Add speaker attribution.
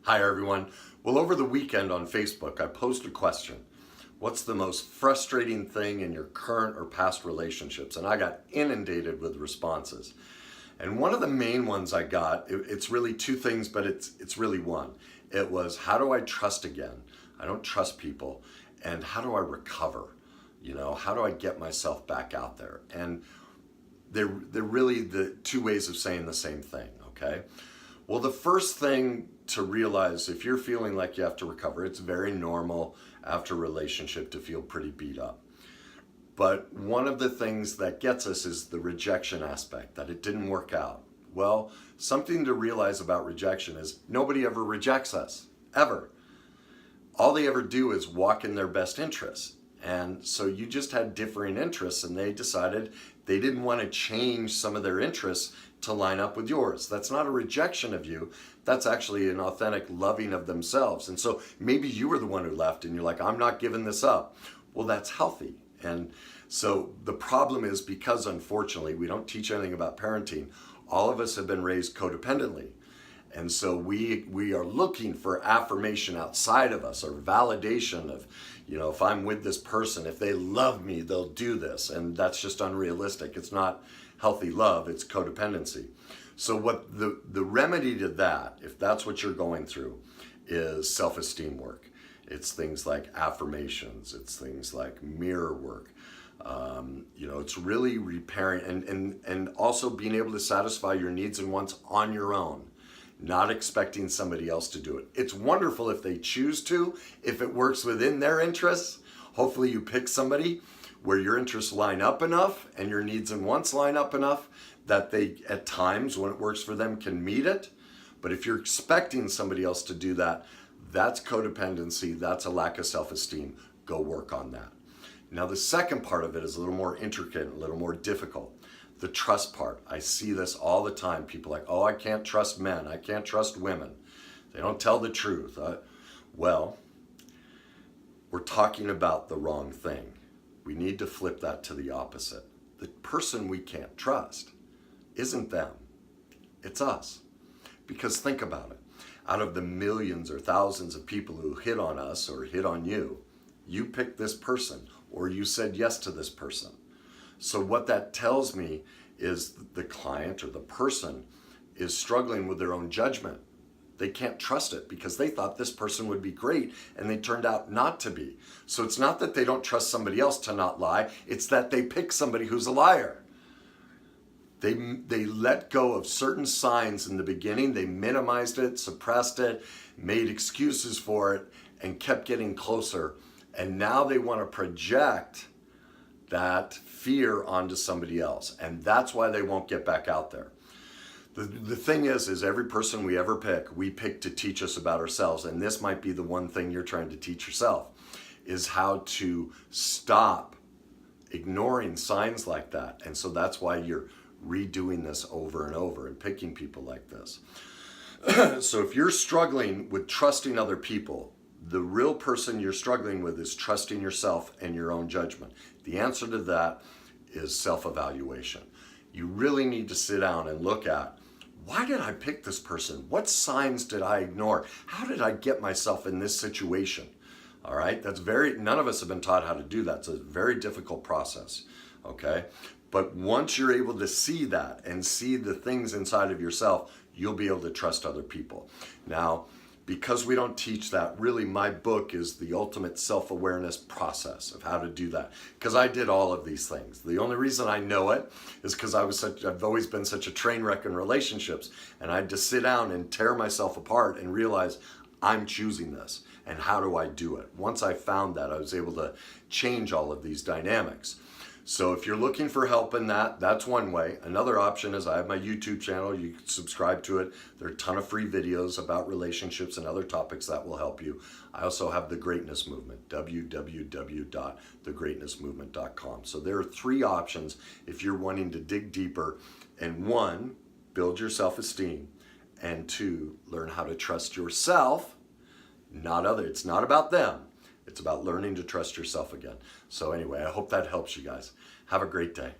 Speaker 1: Hi everyone. Well, over the weekend on Facebook, I posted a question. What's the most frustrating thing in your current or past relationships? And I got inundated with responses. And one of the main ones I got, it's really two things, but it's really one. It was, how do I trust again? I don't trust people. And how do I recover? How do I get myself back out there? And they're really the two ways of saying the same thing, okay? Well, the first thing to realize, if you're feeling like you have to recover, it's very normal after a relationship to feel pretty beat up. But one of the things that gets us is the rejection aspect, that it didn't work out. Well, something to realize about rejection is nobody ever rejects us, ever. All they ever do is walk in their best interests. And so you just had differing interests, and they decided they didn't want to change some of their interests to line up with yours. That's not a rejection of you. That's actually an authentic loving of themselves. And so maybe you were the one who left and you're like, I'm not giving this up. Well, that's healthy. And so the problem is, because unfortunately we don't teach anything about parenting, all of us have been raised codependently. And so we are looking for affirmation outside of us, or validation of, if I'm with this person, if they love me, they'll do this. And that's just unrealistic. It's not healthy love, it's codependency. So what the remedy to that, if that's what you're going through, is self-esteem work. It's things like affirmations, it's things like mirror work. It's really repairing and also being able to satisfy your needs and wants on your own, not expecting somebody else to do it. It's wonderful if they choose to, if it works within their interests. Hopefully you pick somebody where your interests line up enough and your needs and wants line up enough that they, at times when it works for them, can meet it. But if you're expecting somebody else to do that, that's codependency, that's a lack of self-esteem. Go work on that. Now the second part of it is a little more intricate, a little more difficult. The trust part. I see this all the time. People are like, oh, I can't trust men. I can't trust women. They don't tell the truth. Well, we're talking about the wrong thing. We need to flip that to the opposite. The person we can't trust isn't them. It's us. Because think about it. Out of the millions or thousands of people who hit on us or hit on you, you picked this person, or you said yes to this person. So what that tells me is the client or the person is struggling with their own judgment. They can't trust it because they thought this person would be great and they turned out not to be. So it's not that they don't trust somebody else to not lie, it's that they pick somebody who's a liar. They let go of certain signs in the beginning, they minimized it, suppressed it, made excuses for it, and kept getting closer. And now they want to project that fear onto somebody else. And that's why they won't get back out there. The thing is every person we ever pick, we pick to teach us about ourselves. And this might be the one thing you're trying to teach yourself, is how to stop ignoring signs like that. And so that's why you're redoing this over and over and picking people like this. So if you're struggling with trusting other people, the real person you're struggling with is trusting yourself and your own judgment. The answer to that is self-evaluation. You really need to sit down and look at, why did I pick this person? What signs did I ignore? How did I get myself in this situation? All right, none of us have been taught how to do that. It's a very difficult process, okay? But once you're able to see that and see the things inside of yourself, you'll be able to trust other people. Now, because we don't teach that, really my book is the ultimate self-awareness process of how to do that. Because I did all of these things. The only reason I know it is because I've always been such a train wreck in relationships. And I had to sit down and tear myself apart and realize I'm choosing this. And how do I do it? Once I found that, I was able to change all of these dynamics. So if you're looking for help in that, that's one way. Another option is I have my YouTube channel. You can subscribe to it. There are a ton of free videos about relationships and other topics that will help you. I also have The Greatness Movement, www.thegreatnessmovement.com. So there are three options if you're wanting to dig deeper. And one, build your self-esteem. And two, learn how to trust yourself, not others. It's not about them. It's about learning to trust yourself again. So anyway, I hope that helps you guys. Have a great day.